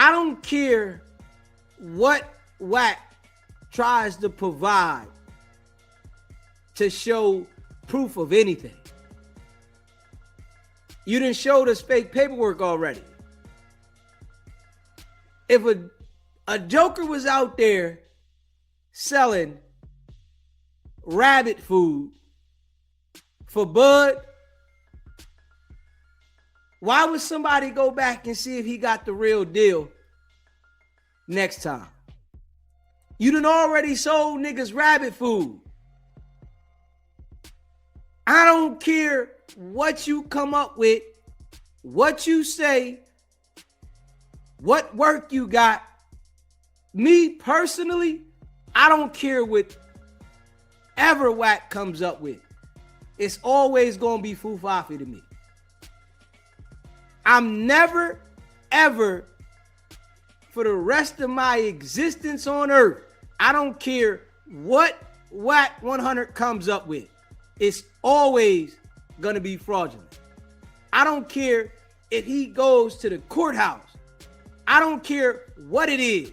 I don't care what WACK tries to provide to show proof of anything. You done showed us fake paperwork already. If a joker was out there selling rabbit food for bud, why would somebody go back and see if he got the real deal next time? You done already sold niggas rabbit food. I don't care what you come up with, what you say, what work you got. Me personally, I don't care what ever WACK comes up with. It's always going to be foo-fafi to me. I'm never, ever, for the rest of my existence on earth, I don't care what WACK100 comes up with. It's always going to be fraudulent. I don't care if he goes to the courthouse. I don't care what it is.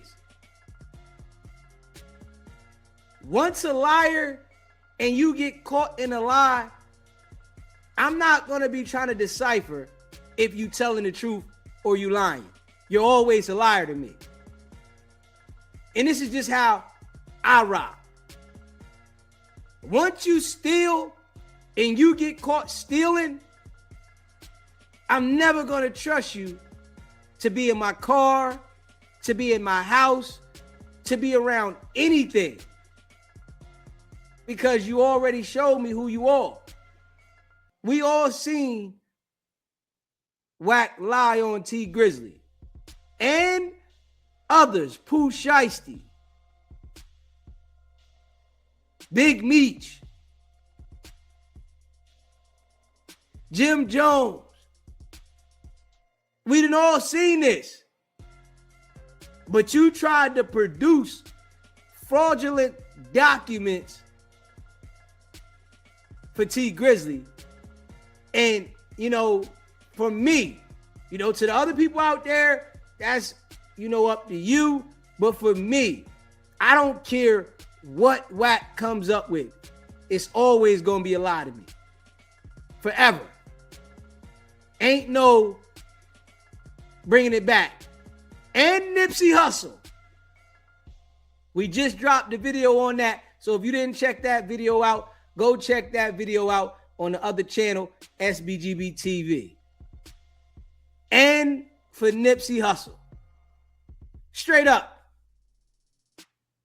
Once a liar and you get caught in a lie, I'm not going to be trying to decipher if you telling the truth or you lying. You're always a liar to me. And this is just how I rock. Once you steal and you get caught stealing, I'm never going to trust you to be in my car, to be in my house, to be around anything. Because you already showed me who you are. We all seen WACK lie on T Grizzly and others, Pooh Shiesty, Big Meech, Jim Jones. We done all seen this. But you tried to produce fraudulent documents for T Grizzly. And, you know, for me, you know, to the other people out there, that's, you know, up to you. But for me, I don't care what WACK comes up with. It's always going to be a lie to me. Forever. Ain't no bringing it back. And Nipsey Hussle. We just dropped the video on that. So if you didn't check that video out, go check that video out on the other channel, SBGB TV. And for Nipsey Hussle. Straight up.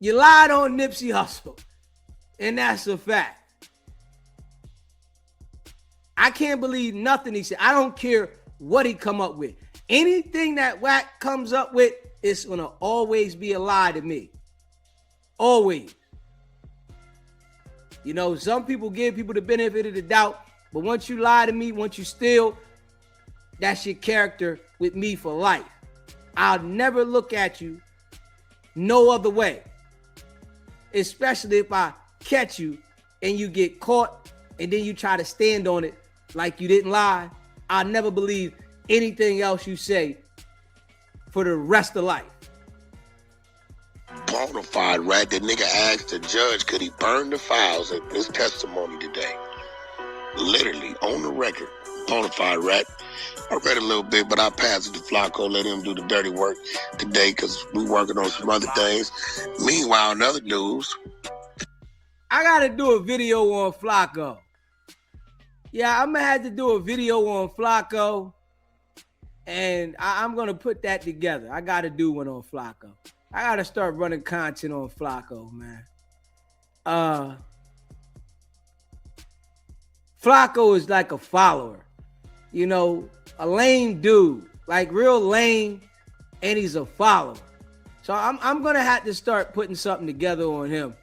You lied on Nipsey Hussle. And that's a fact. I can't believe nothing he said. I don't care what he come up with. Anything that WACK comes up with is going to always be a lie to me. Always. You know, some people give people the benefit of the doubt, but once you lie to me, once you steal, that's your character with me for life. I'll never look at you no other way. Especially if I catch you and you get caught and then you try to stand on it like you didn't lie. I'll never believe anything else you say for the rest of life. Bonafide rat. That nigga asked the judge, could he burn the files at his testimony today? Literally, on the record. Bonafide rat. I read a little bit, but I passed it to Flacco, let him do the dirty work today because we working on some other things. Meanwhile, in other news, I got to do a video on Flacco. Yeah, I'm going to have to do a video on Flacco, and I'm going to put that together. I got to do one on Flacco. I got to start running content on Flacco, man. Flacco is like a follower. You know, a lame dude. Like real lame, and he's a follower. So I'm going to have to start putting something together on him.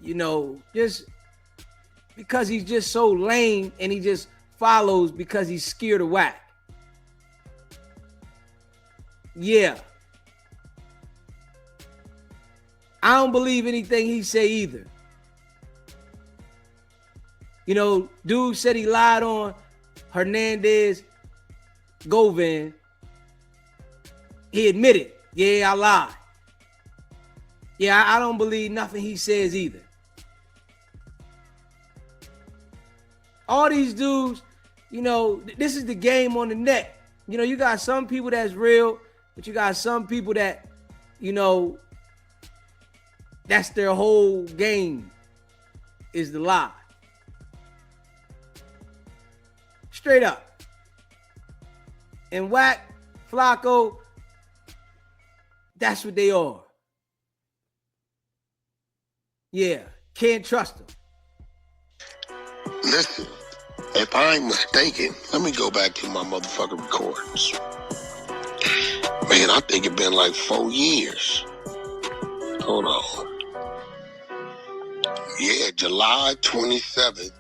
You know, just because he's just so lame and he just follows because he's scared of WACK. Yeah. I don't believe anything he say either. You know, dude said he lied on Hernandez Govan. He admitted, yeah, I lied. Yeah, I don't believe nothing he says either. All these dudes, you know, this is the game on the net. You know, you got some people that's real, but you got some people that, you know, that's their whole game is the lie. Straight up. And WACK, Flacco, that's what they are. Yeah, can't trust them. Listen, if I ain't mistaken, let me go back to my motherfucking recordings. Man, I think it been like 4 years. Hold on. Yeah, July 27th,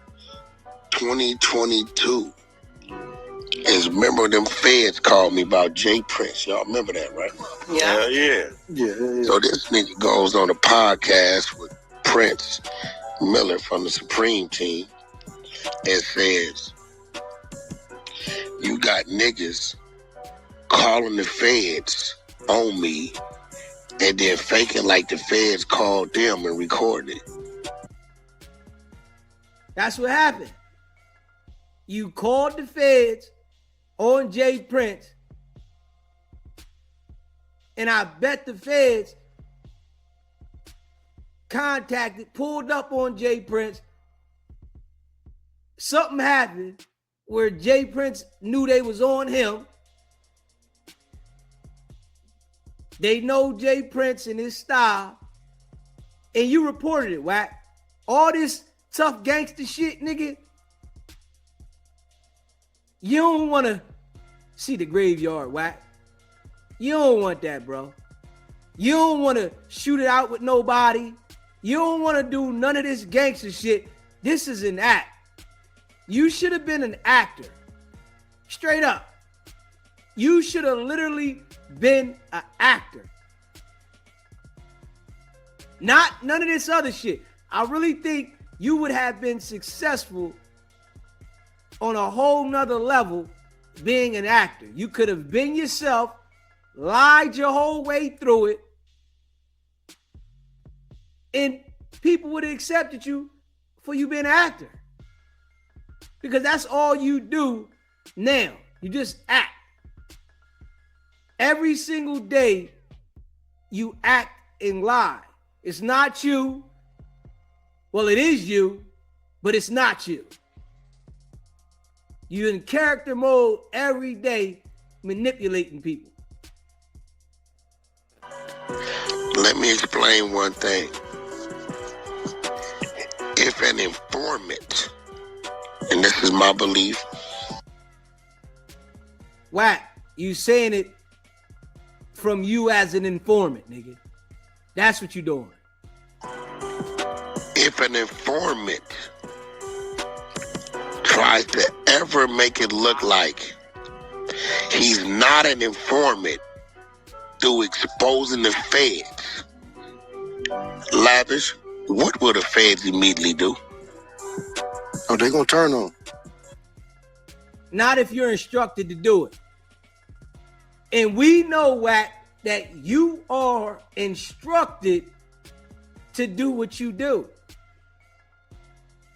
2022. Is remember them feds called me about Jay Prince. Y'all remember that, right? Yeah. Yeah. So this nigga goes on a podcast with Prince Miller from the Supreme Team and says, you got niggas calling the feds on me and then faking like the feds called them and recorded it. That's what happened. You called the feds on Jay Prince, and I bet the feds pulled up on Jay Prince. Something happened where Jay Prince knew they was on him. They know Jay Prince and his style, and you reported it, WACK. All this tough gangster shit, nigga. You don't want to see the graveyard, WACK. You don't want that, bro. You don't want to shoot it out with nobody. You don't want to do none of this gangster shit. This is an act. You should have been an actor. Straight up. You should have literally been an actor. Not none of this other shit. I really think you would have been successful on a whole nother level being an actor. You could have been yourself, lied your whole way through it, and people would have accepted you for you being an actor. Because that's all you do now. You just act. Every single day, you act and lie. It's not you. Well, it is you, but it's not you. You're in character mode every day, manipulating people. Let me explain one thing. If an informant, and this is my belief. WACK, you saying it from you as an informant, nigga. That's what you doing. If an informant tries to ever make it look like he's not an informant through exposing the feds, Lavish, what will the feds immediately do? Oh, they gonna turn on. Not if you're instructed to do it. And we know, WACK, that you are instructed to do what you do.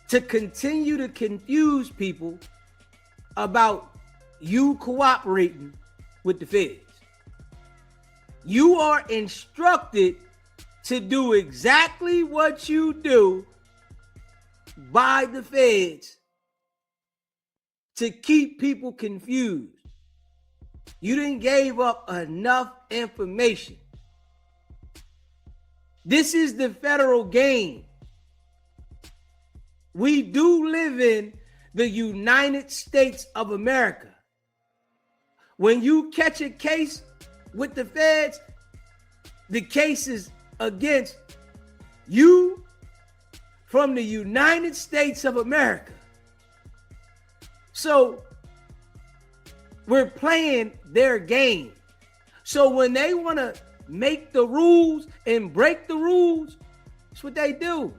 To continue to confuse people about you cooperating with the feds. You are instructed to do exactly what you do by the feds to keep people confused. You didn't give up enough information. This is the federal game. We do live in the United States of America. When you catch a case with the feds, the case is against you from the United States of America. So we're playing their game. So when they want to make the rules and break the rules, that's what they do.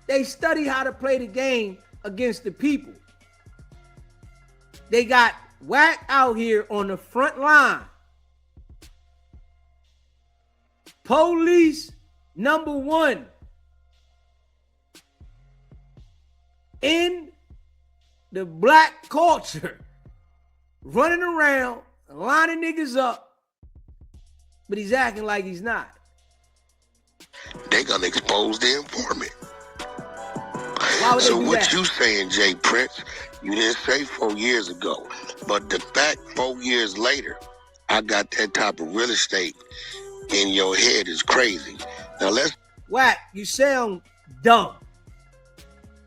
They study how to play the game against the people. They got Wack out here on the front line. Police number one in the black culture, running around, lining niggas up, but he's acting like he's not. They gonna expose the informant. Why would So they do what that? you saying, Jay Prince, you didn't say 4 years ago, but the fact 4 years later, I got that type of real estate in your head is crazy. Now let's... Wack, you sound dumb.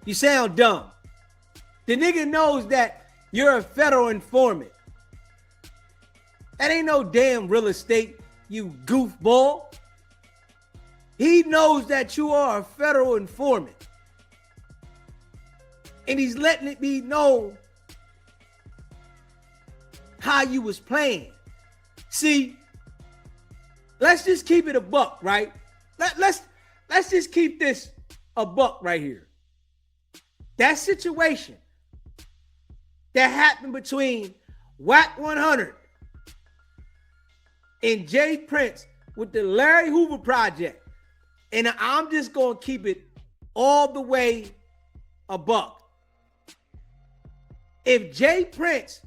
You sound dumb. The nigga knows that you're a federal informant. That ain't no damn real estate, you goofball. He knows that you are a federal informant. And he's letting it be known how you was playing. See, let's just keep it a buck, right? Let's just keep this a buck right here. That situation that happened between WACK100 and Jay Prince with the Larry Hoover Project, and I'm just gonna keep it all the way a buck. If Jay Prince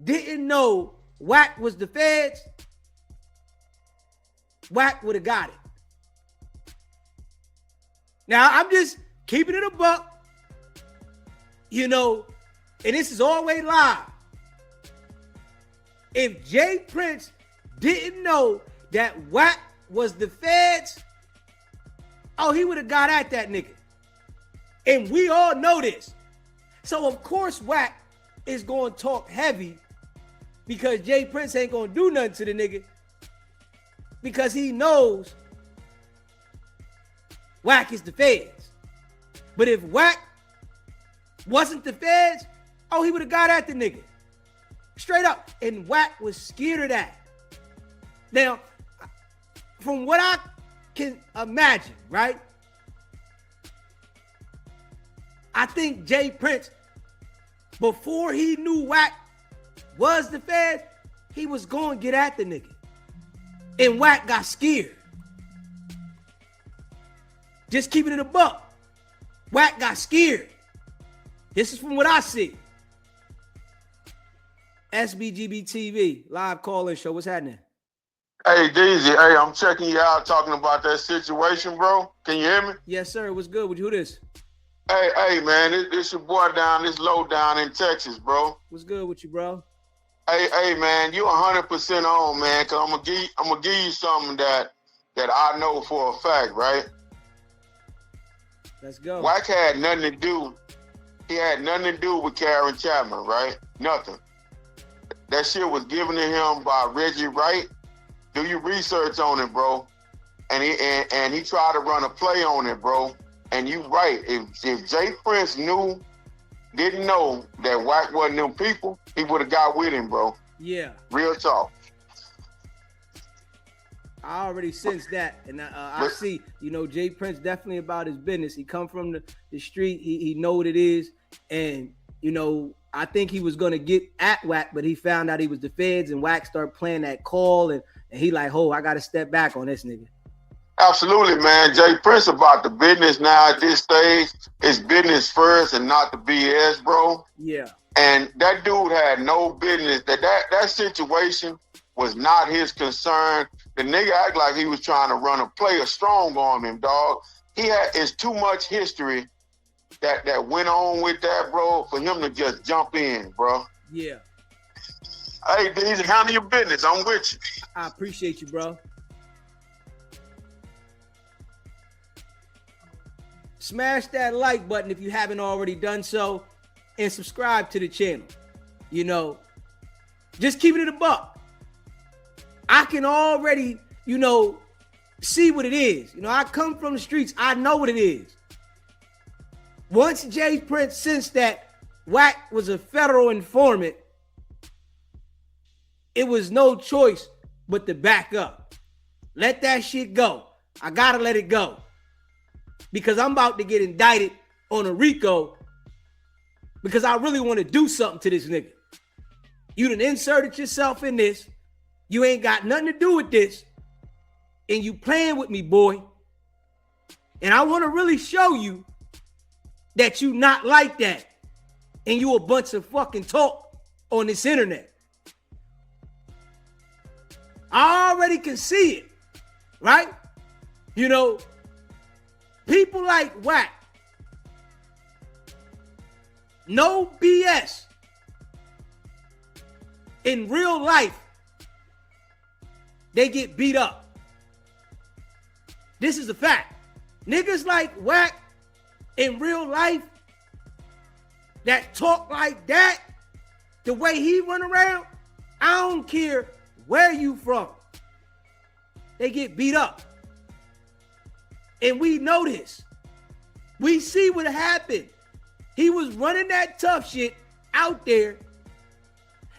didn't know Wack was the feds, Wack would have got it. Now, I'm just keeping it a buck, you know, and this is always live. If Jay Prince didn't know that Wack was the feds, oh, he would have got at that nigga. And we all know this. So, of course, Wack is going to talk heavy because Jay Prince ain't going to do nothing to the nigga because he knows Wack is the feds. But if Wack wasn't the feds, oh, he would have got at the nigga. Straight up. And Wack was scared of that. Now, from what I can imagine, right? I think Jay Prince, before he knew Wack was the feds, he was going to get at the nigga. And Wack got scared. Just keeping it a buck. Wack got scared. This is from what I see. SBGB TV, live call-in show. What's happening? Hey, DZ, hey, I'm checking you out talking about that situation, bro. Can you hear me? Yes, sir. What's good? Who this? Hey, man, this your boy this low down in Texas, bro. What's good with you, bro? Hey, man, you 100% on, man, because I'm gonna give you something that I know for a fact, right? Let's go. Wack had nothing to do. He had nothing to do with Karen Chapman, right? Nothing. That shit was given to him by Reggie Wright. Do your research on it, bro. And he tried to run a play on it, bro. And you right. If Jay Prince didn't know that Wack wasn't them people, he would have got with him, bro. Yeah. Real talk. I already sensed that. And I see, Jay Prince definitely about his business. He come from the street. He know what it is. And, I think he was going to get at Wack, but he found out he was the feds, and Wack started playing that call, and he like, I got to step back on this nigga. Absolutely, man. Jay Prince about the business now at this stage. It's business first and not the BS, bro. Yeah. And that dude had no business. That situation was not his concern. The nigga act like he was trying to run a play, a strong on him, dog. It's too much history that went on with that, bro, for him to just jump in, bro. Yeah. Hey, Deezy, handle your business. I'm with you. I appreciate you, bro. Smash that like button if you haven't already done so, and subscribe to the channel. Just keeping it a buck. I can already, see what it is. I come from the streets. I know what it is. Once Jay Prince sensed that Wack was a federal informant, it was no choice but to back up. Let that shit go. I gotta let it go. Because I'm about to get indicted on a RICO because I really want to do something to this nigga. You done inserted yourself in this. You ain't got nothing to do with this. And you playing with me, boy. And I want to really show you that you not like that. And you a bunch of fucking talk on this internet. I already can see it, right? You know, people like WACK, no BS. In real life, they get beat up. This is a fact. Niggas like WACK in real life that talk like that, the way he run around, I don't care where you from. They get beat up. And we know this. We see what happened. He was running that tough shit out there,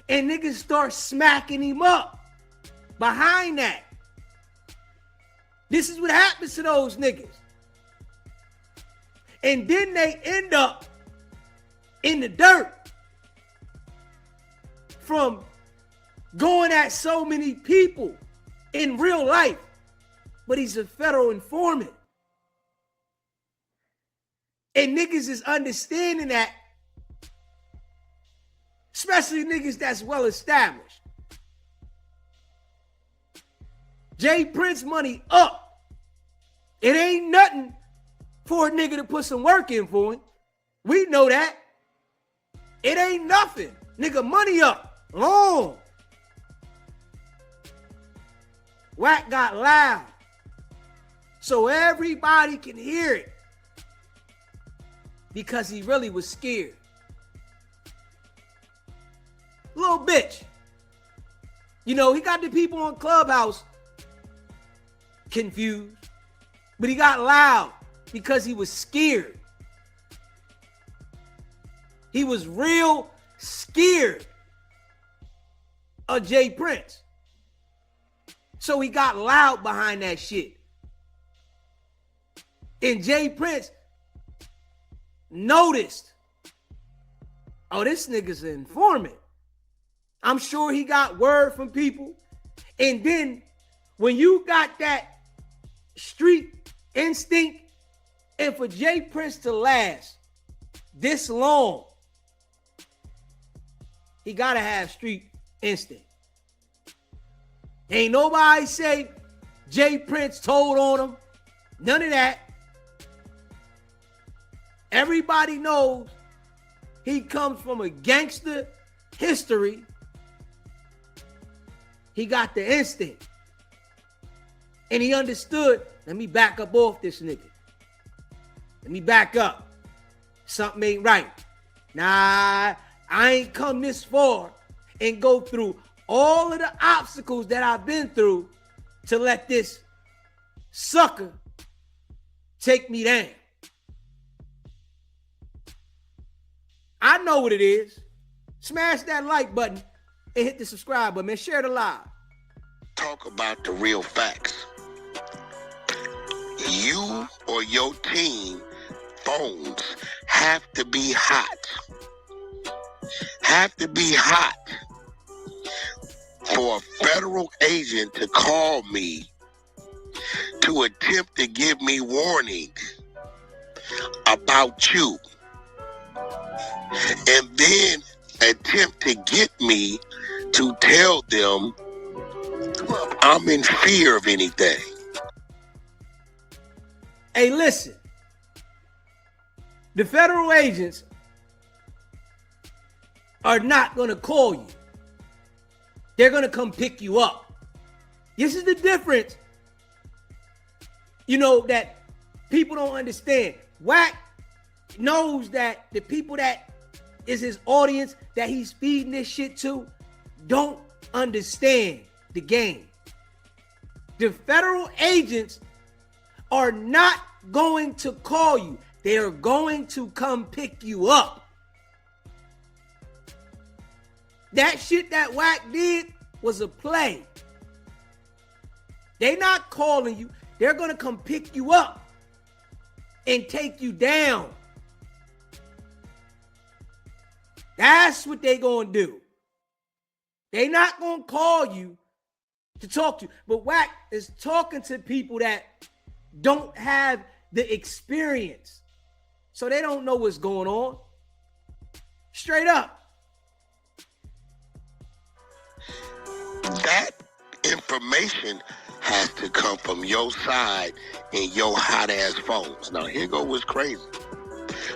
and niggas start smacking him up behind that. This is what happens to those niggas. And then they end up in the dirt from going at so many people in real life. But he's a federal informant. And niggas is understanding that, especially niggas that's well established. Jay Prince money up. It ain't nothing for a nigga to put some work in for him. We know that. It ain't nothing. Nigga, money up. Long. WACK got loud so everybody can hear it because he really was scared. Little bitch. You know, he got the people on Clubhouse confused, but he got loud because he was scared. He was real scared of Jay Prince. So he got loud behind that shit. And Jay Prince noticed, oh, this nigga's an informant. I'm sure he got word from people. And then when you got that street instinct, and for Jay Prince to last this long, he gotta have street instinct. Ain't nobody say Jay Prince told on him. None of that. Everybody knows he comes from a gangster history. He got the instinct. And he understood, let me back up off this nigga. Let me back up. Something ain't right. Nah, I ain't come this far and go through all of the obstacles that I've been through to let this sucker take me down. I know what it is. Smash that like button and hit the subscribe button, man. Share the live. Talk about the real facts. You or your team phones have to be hot. Have to be hot for a federal agent to call me to attempt to give me warnings about you, and then attempt to get me to tell them I'm in fear of anything. Hey, listen. The federal agents are not going to call you. They're going to come pick you up. This is the difference, you know, that people don't understand. WACK knows that the people that is his audience that he's feeding this shit to don't understand the game. The federal agents are not going to call you. They are going to come pick you up. That shit that WACK did was a play. They not calling you. They're going to come pick you up and take you down. That's what they going to do. They not gonna call you to talk to you. But WACK is talking to people that don't have the experience. So they don't know what's going on. Straight up. That information has to come from your side and your hot ass phones. Now here go what's crazy.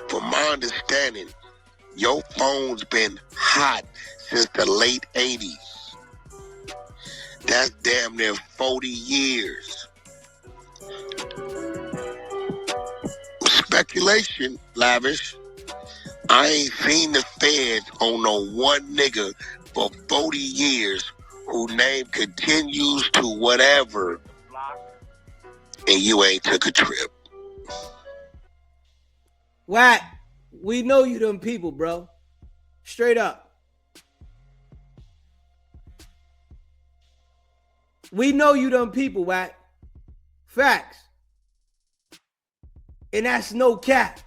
From my understanding, your phone's been hot since the late 80s. That's damn near 40 years. Speculation, Lavish. I ain't seen the feds on no one nigga for 40 years who name continues to whatever, and you ain't took a trip. WACK, we know you them people, bro. Straight up. We know you them people, WACK. Facts. And that's no cap.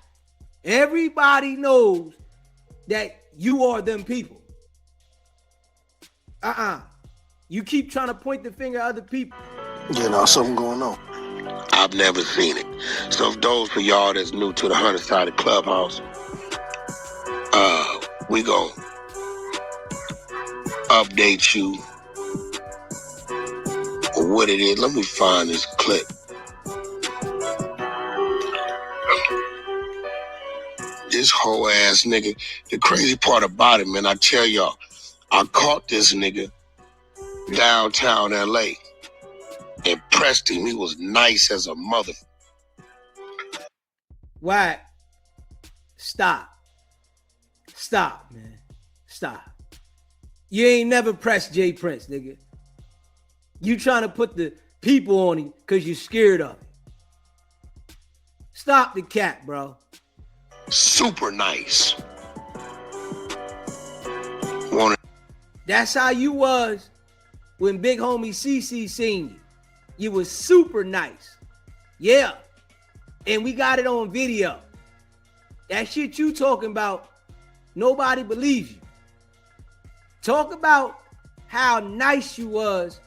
Everybody knows that you are them people. You keep trying to point the finger at other people. You know, something going on. I've never seen it. So for those for y'all that's new to the 100-sided clubhouse, we gon' update you on what it is. Let me find this clip. This whole ass nigga. The crazy part about it, man, I tell y'all, I caught this nigga downtown LA and pressed him. He was nice as a mother. WACK, stop. Stop, man. Stop. You ain't never pressed Jay Prince, nigga. You trying to put the people on him because you're scared of him. Stop the cap, bro. Super nice. That's how you was when big homie CC seen you. You was super nice. Yeah. And we got it on video. That shit you talking about, nobody believes you. Talk about how nice you was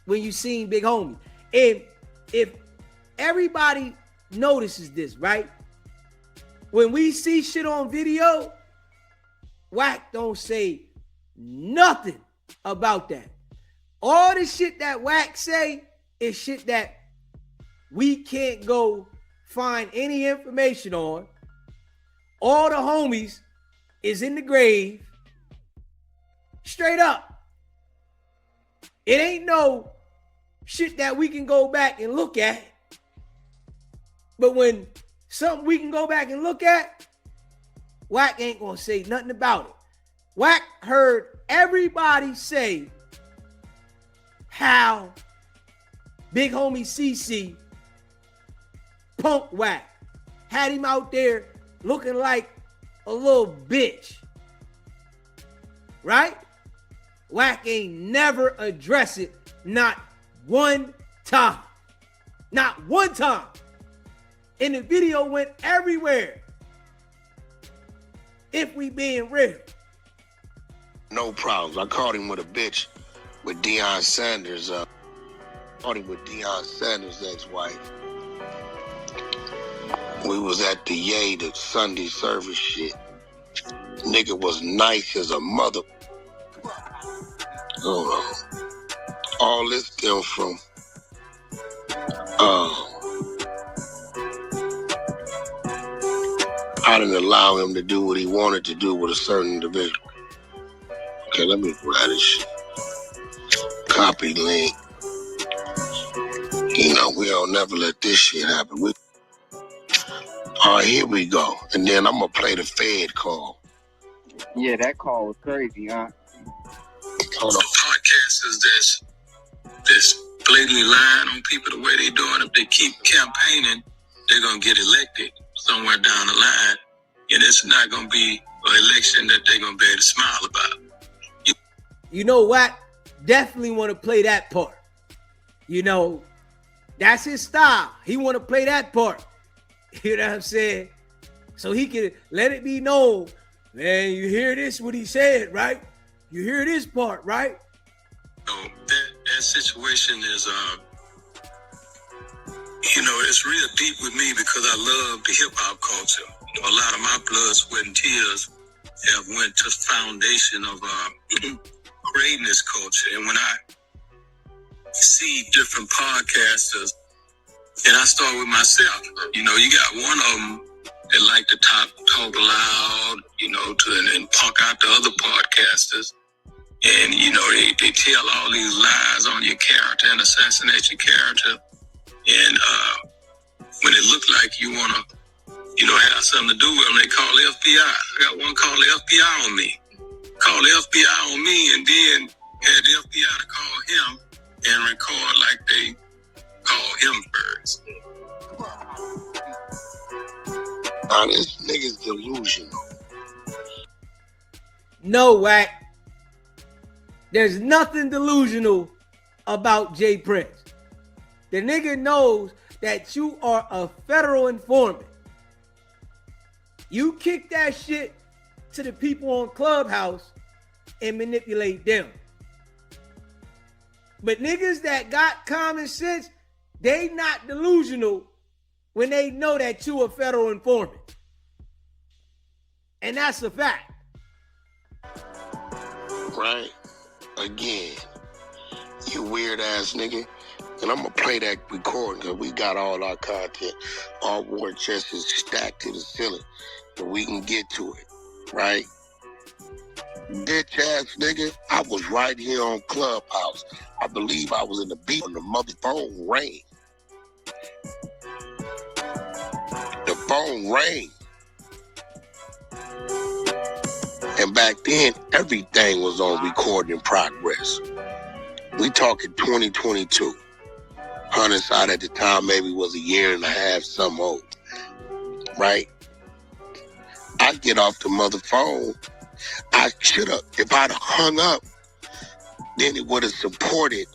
when you seen big homie. And if everybody notices this, right? When we see shit on video, WACK don't say nothing about that. All the shit that WACK say is shit that we can't go find any information on. All the homies is in the grave. Straight up. It ain't no shit that we can go back and look at. But when something we can go back and look at, WACK ain't gonna say nothing about it. WACK heard everybody say how big homie CC punked WACK. Had him out there looking like a little bitch. Right? WACK ain't never addressed it, not one time. Not one time. And the video went everywhere. If we being real. No problems. I caught him with a bitch with Deion Sanders. Caught him with Deion Sanders' ex-wife. We was at the Yay, the Sunday service shit. Nigga was nice as a mother. Hold on. All this stem from I didn't allow him to do what he wanted to do with a certain individual. Okay, let me grab this shit. Copy link. You know, we don't never let this shit happen. All right, here we go. And then I'm going to play the Fed call. Yeah, that call was crazy, huh? Hold on. Podcast is this blatantly lying on people the way they doing. If they keep campaigning, they're going to get elected somewhere down the line. And it's not going to be an election that they're going to be able to smile about. You know what? Definitely want to play that part. You know, that's his style. He want to play that part. You know what I'm saying? So he can let it be known, man, you hear this, what he said, right? You hear this part, right? That situation is, it's real deep with me because I love the hip hop culture. A lot of my blood, sweat, and tears have went to the foundation of creating this culture. And when I see different podcasters, and I start with myself, you got one of them that like to talk loud, and punk out the other podcasters. And, they tell all these lies on your character and assassinate your character. And when it looks like you want to, have something to do with them, they call the FBI. I got one call the FBI on me. Call the FBI on me, and then had the FBI to call him and record like they call him first. Now, this nigga's delusional. No, Wack. There's nothing delusional about Jay Prince. The nigga knows that you are a federal informant. You kick that shit to the people on Clubhouse and manipulate them. But niggas that got common sense, they not delusional when they know that you a federal informant. And that's a fact. Right? Again, you weird ass nigga. And I'm gonna play that recording because we got all our content. Our war chest is stacked to the ceiling. And we can get to it. Right? Bitch ass nigga, I was right here on Clubhouse. I believe I was in the beat when the mother phone rang. The phone rang. And back then, everything was on recording in progress. We talking 2022. Hindsight at the time maybe was a year and a half, some old. Right? I get off the mother phone. I should have, if I'd hung up, then it would have supported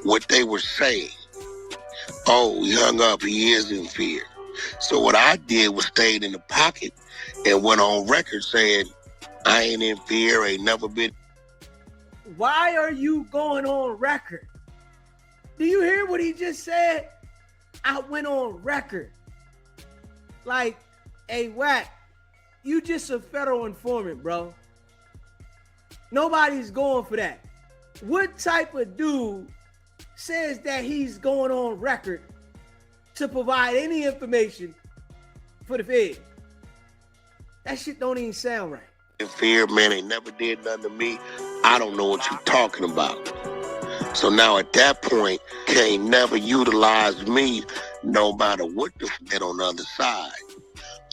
what they were saying. Oh, he hung up, he is in fear. So what I did was stayed in the pocket and went on record saying, I ain't in fear, ain't never been. Why are you going on record? Do you hear what he just said? I went on record. Like, hey, Wack, you just a federal informant, bro. Nobody's going for that. What type of dude says that he's going on record to provide any information for the feds? That shit don't even sound right. In fear, man, they never did nothing to me. I don't know what you're talking about. So now at that point, can't never utilize me no matter what the fit on the other side.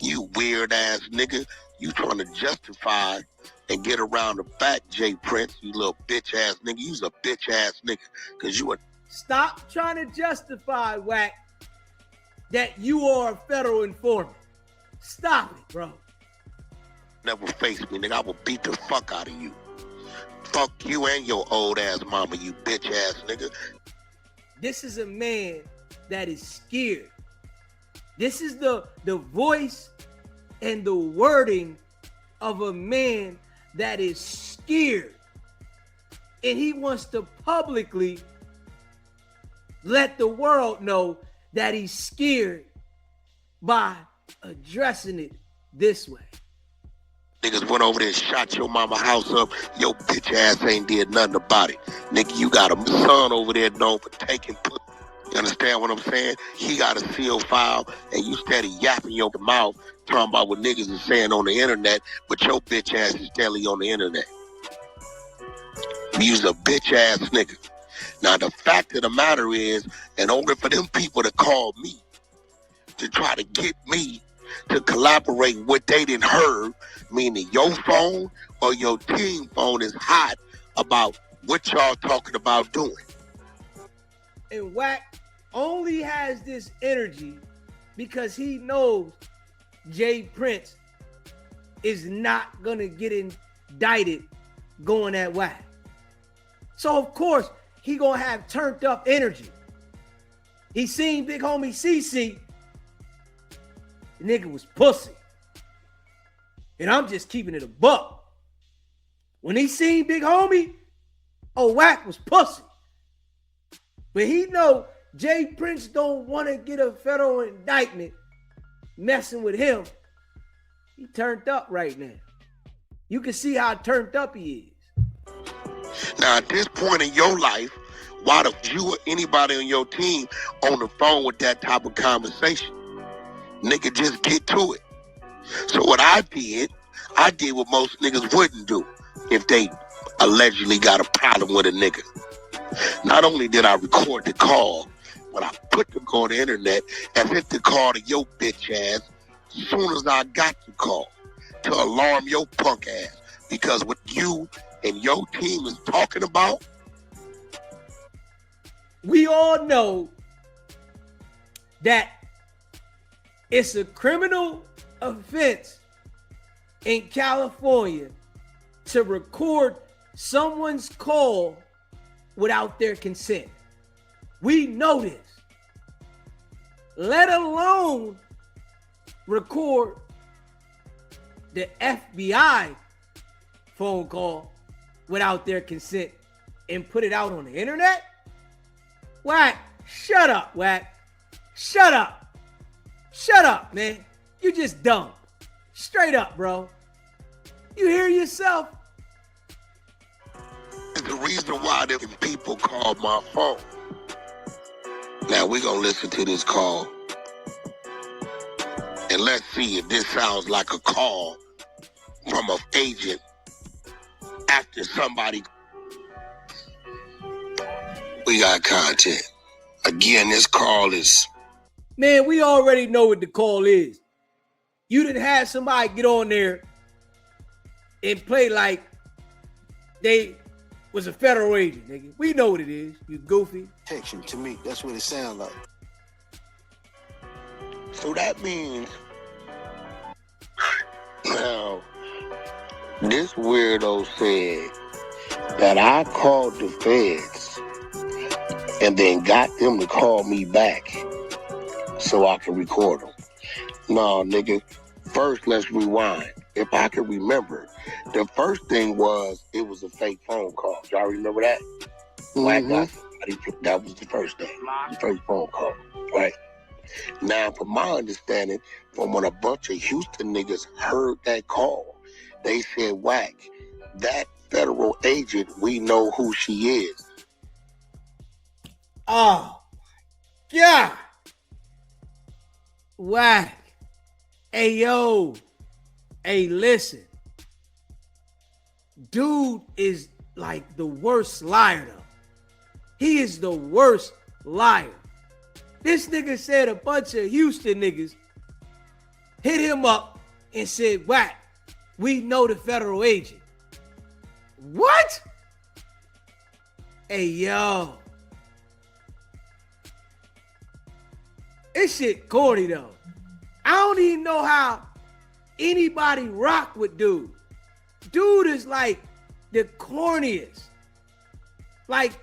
You weird ass nigga, you trying to justify and get around the fact, Jay Prince, you little bitch ass nigga. You's a bitch ass nigga, cause you a. Stop trying to justify, Wack, that you are a federal informant. Stop it, bro. Never face me, nigga. I will beat the fuck out of you. Fuck you and your old ass mama, you bitch ass nigga. This is a man that is scared. This is the voice and the wording of a man that is scared. And he wants to publicly let the world know that he's scared by addressing it this way. Niggas went over there and shot your mama house up. Your bitch ass ain't did nothing about it. Nigga, you got a son over there known for taking pussy. You understand what I'm saying? He got a seal file, and you steady yapping your mouth, talking about what niggas is saying on the internet, but your bitch ass is daily on the internet. You's a bitch ass nigga. Now, the fact of the matter is, in order for them people to call me, to try to get me to collaborate what they didn't heard, meaning your phone or your team phone is hot about what y'all talking about doing. And Wack only has this energy because he knows Jay Prince is not going to get indicted going at Wack. So, of course, he going to have turned up energy. He seen big homie CC. The nigga was pussy. And I'm just keeping it a buck. When he seen Big Homie, Wack was pussy. But he know Jay Prince don't want to get a federal indictment messing with him. He turned up right now. You can see how turned up he is. Now, at this point in your life, why don't you or anybody on your team on the phone with that type of conversation? Nigga, just get to it. So what I did what most niggas wouldn't do if they allegedly got a problem with a nigga. Not only did I record the call, but I put the call on the internet and hit the call to your bitch ass as soon as I got the call to alarm your punk ass. Because what you and your team is talking about, we all know that it's a criminal offense in California to record someone's call without their consent. We know this. Let alone record the FBI phone call without their consent and put it out on the internet? Wack, shut up, Wack. Shut up. Shut up, man. You just dumb. Straight up, bro. You hear yourself? is the reason why them people called my phone. Now we're going to listen to this call. And let's see if this sounds like a call from an agent after somebody. We got content. Again, this call is... Man, we already know what the call is. You didn't have somebody get on there and play like they was a federal agent, nigga. We know what it is, you goofy. Protection to me, that's what it sounds like. So that means... Now, this weirdo said that I called the feds and then got them to call me back so I can record them. No, nigga, first let's rewind. If I can remember, the first thing was it was a fake phone call. Y'all remember that? That was the first thing, the first phone call, right? Now, from my understanding, from when a bunch of Houston niggas heard that call, they said, Wack, that federal agent, we know who she is. Oh, yeah. Wack. Hey, yo. Hey, listen. Dude is like the worst liar, though. He is the worst liar. This nigga said a bunch of Houston niggas hit him up and said, Wack, we know the federal agent. What? Hey, yo. This shit corny, though. I don't even know how anybody rock with dude. Dude is like the corniest. Like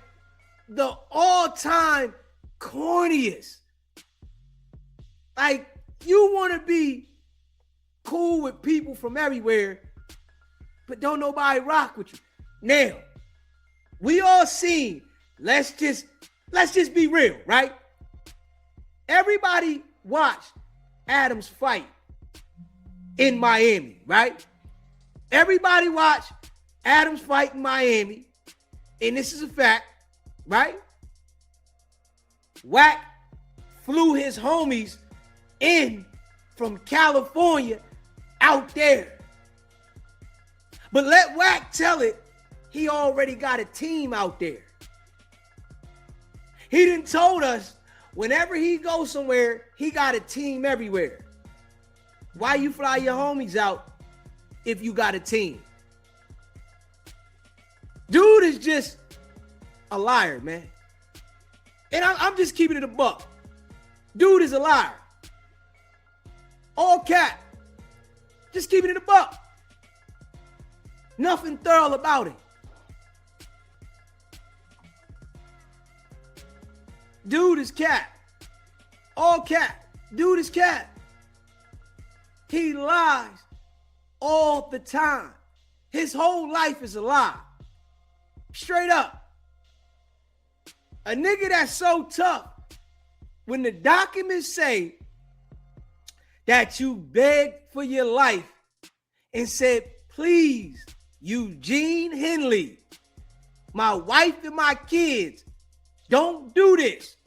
the all-time corniest. Like, you want to be cool with people from everywhere, but don't nobody rock with you. Now, we all seen, let's just be real, right? Everybody watched Adam's fight in Miami, right? Everybody watched Adam's fight in Miami, and this is a fact, right? Wack flew his homies in from California out there. But let Wack tell it, he already got a team out there. He done told us whenever he goes somewhere, he got a team everywhere. Why you fly your homies out if you got a team? Dude is just a liar, man. And I'm just keeping it a buck. Dude is a liar. All cat. Just keeping it a buck. Nothing thorough about it. Dude is cat. All cat. Dude is cat. He lies all the time. his whole life is a lie. Straight up. A nigga that's so tough, when the documents say that you begged for your life and said, please, Eugene Henley, my wife and my kids, don't do this.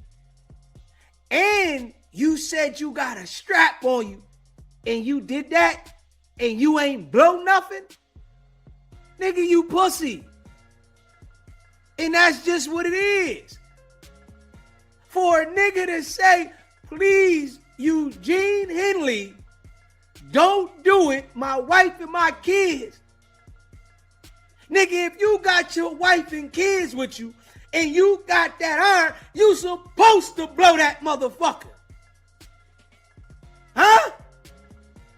And you said you got a strap on you and you did that and you ain't blow nothing. Nigga, you pussy. And that's just what it is. For a nigga to say, please, Eugene Henley, don't do it, my wife and my kids. Nigga, if you got your wife and kids with you and you got that iron, you supposed to blow that motherfucker. Huh?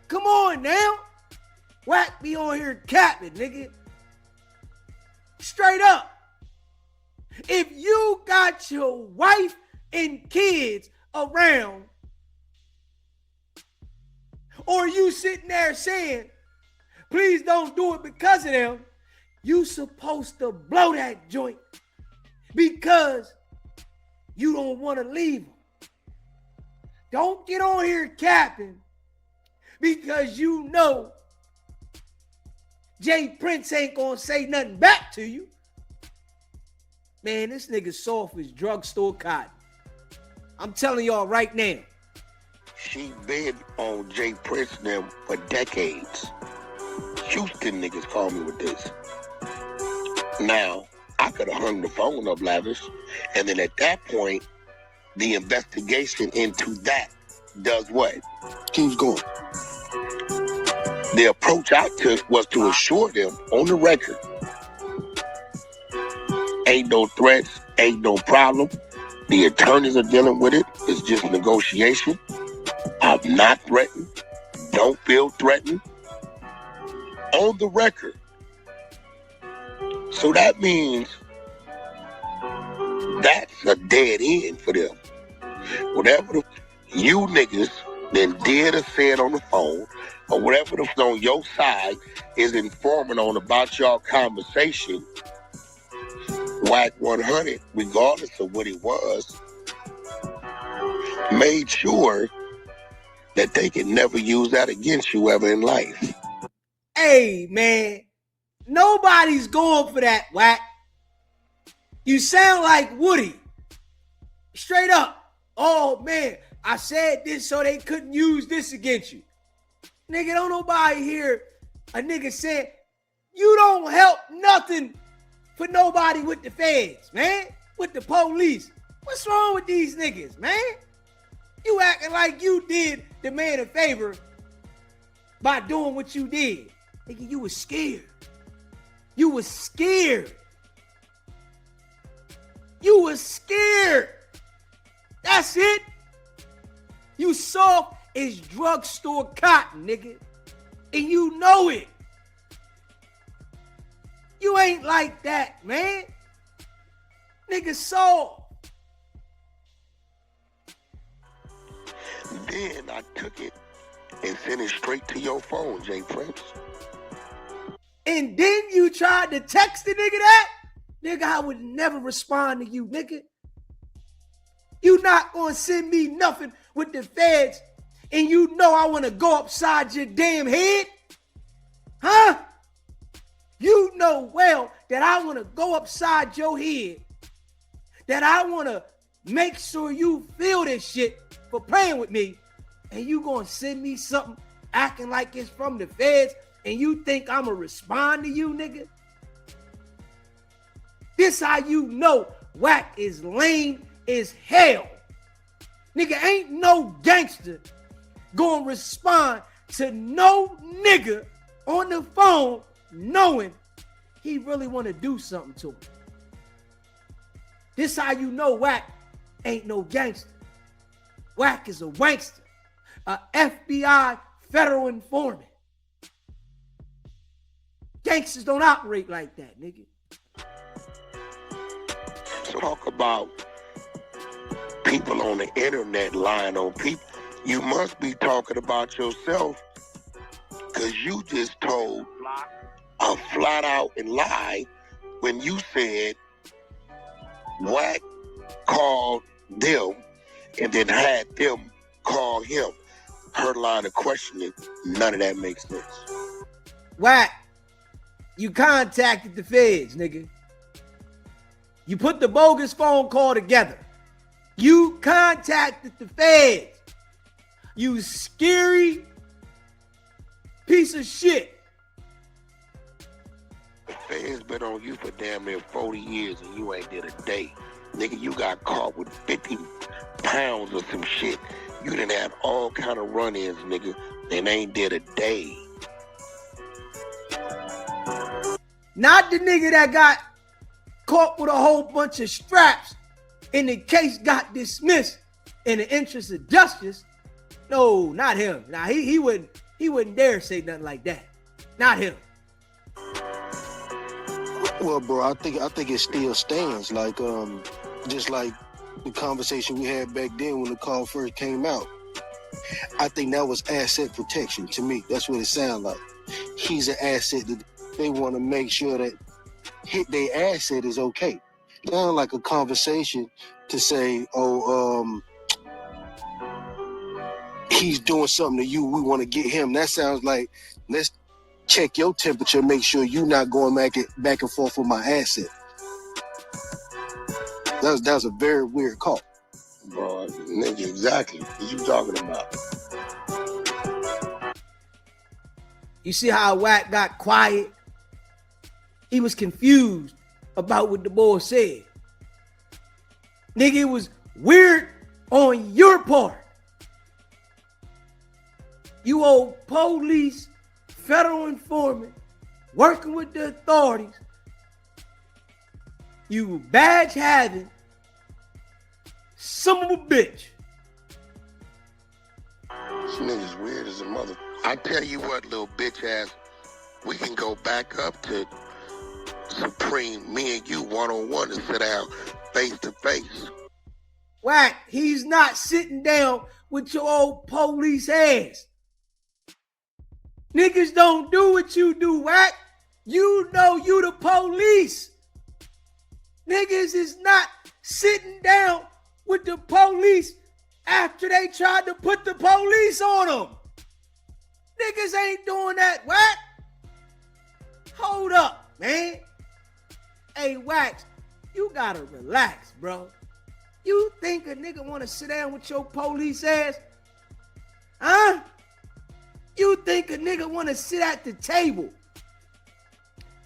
Come on now. Wack be on here capping, nigga. Straight up. If you got your wife and kids around, or you sitting there saying, please don't do it because of them, you supposed to blow that joint because you don't want to leave them. Don't get on here capping because you know Jay Prince ain't gonna say nothing back to you. Man, this nigga soft as drugstore cotton. I'm telling y'all right now. She been on Jay Prince and them for decades. Houston niggas call me with this. Now, I could have hung the phone up, Lavish, and then at that point, the investigation into that does what? Keeps going. The approach I took was to assure them on the record, ain't no threats, ain't no problem. The attorneys are dealing with it. It's just negotiation. I'm not threatened. Don't feel threatened. On the record. So that means that's a dead end for them. Whatever you niggas then did or said on the phone, or whatever that's on your side is informing on about y'all conversation, WACK100, regardless of what it was, made sure that they can never use that against you ever in life. Hey, man, nobody's going for that, Wack. You sound like Woody. Straight up. Oh, man, I said this so they couldn't use this against you. Nigga, don't nobody hear a nigga saying, you don't help nothing for nobody with the feds, man. With the police. What's wrong with these niggas, man? You acting like you did the man a favor by doing what you did. Nigga, you was scared. You was scared. You was scared. That's it. You soft as drugstore cotton, nigga. And you know it. You ain't like that, man. Nigga soft. Then I took it and sent it straight to your phone, Jay Prince. And then you tried to text the nigga that? Nigga, I would never respond to you, nigga. You not gonna send me nothing with the feds and you know I wanna go upside your damn head? Huh? You know well that I wanna go upside your head. That I wanna make sure you feel this shit for playing with me. And you gonna send me something acting like it's from the feds and you think I'ma respond to you, nigga? This how you know Wack is lame as hell. Nigga, ain't no gangster gonna respond to no nigga on the phone knowing he really wanna do something to him. This how you know Wack ain't no gangster. Wack is a wankster, a FBI federal informant. Gangsters don't operate like that, nigga. So talk about people on the internet lying on people. You must be talking about yourself because you just told flat out and lie when you said WACK called them and then had them call him. Her line of questioning, none of that makes sense. WACK, you contacted the feds, nigga. You put the bogus phone call together. You contacted the feds. You scary piece of shit. The feds been on you for damn near 40 years and you ain't did a day. Nigga, you got caught with 50 pounds of some shit. You done had all kind of run-ins, nigga, and ain't did a day. Not the nigga that got caught with a whole bunch of straps and the case got dismissed in the interest of justice. No, not him. Now he wouldn't dare say nothing like that. Not him. Well, bro, I think it still stands. Like, just like the conversation we had back then when the call first came out. I think that was asset protection to me. That's what it sounded like. He's an asset that they want to make sure that their asset is okay. Not like a conversation to say, he's doing something to you, we want to get him. That sounds like, let's check your temperature, make sure you're not going back and forth with my asset. That was a very weird call. Bro, nigga, exactly. What you talking about? You see how WACK got quiet? He was confused about what the boy said. Nigga, it was weird on your part. You old police, federal informant, working with the authorities. You badge having son of a bitch. This nigga's weird as a mother. I tell you what, little bitch ass, we can go back up to Supreme, me and you one-on-one and sit down face to face. WACK, he's not sitting down with your old police ass. Niggas don't do what you do, WACK. You know you the police. Niggas is not sitting down with the police after they tried to put the police on them. Niggas ain't doing that, WACK. Hold up, man. Hey, WACK, you gotta relax, bro. You think a nigga wanna sit down with your police ass? Huh? You think a nigga wanna sit at the table?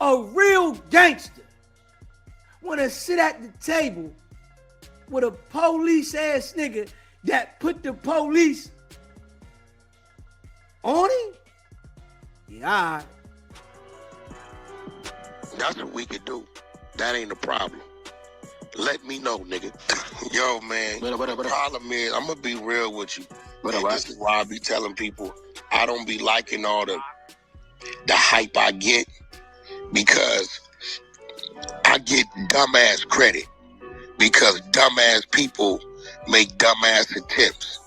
A real gangster wanna sit at the table with a police ass nigga that put the police on him? Yeah, all right. That's what we could do. That ain't a problem. Let me know, nigga. Yo, man. The problem is, I'm going to be real with you. This is why I be telling people I don't be liking all the hype I get, because I get dumbass credit because dumbass people make dumbass attempts.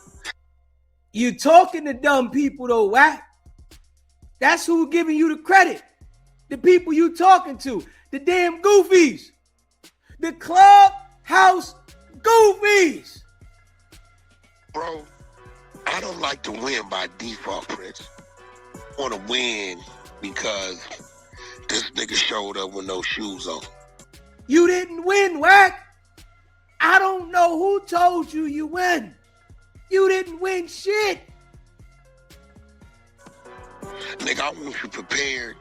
You talking to dumb people though, WACK. That's who giving you the credit. The people you talking to. The damn goofies. The clubhouse goofies. Bro, I don't like to win by default, Prince. I want to win because this nigga showed up with no shoes on. You didn't win, WACK. I don't know who told you you win. You didn't win shit. Nigga, I want you prepared,